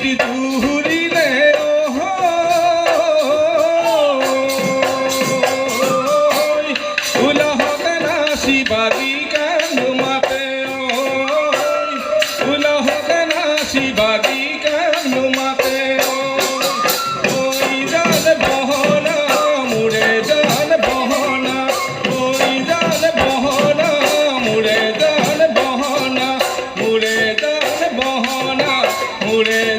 বাড়ির তুহুরিলে উলহ গানা শিবাজি কেন মাতে উলহ গানা শিবাজি কেন মাতে ওই জাল বহনা মুড়ে জাল বহনা ওই জাল বহনা মুড়ে জাল বহনা মুড়ে জাল বহনা মুড়ে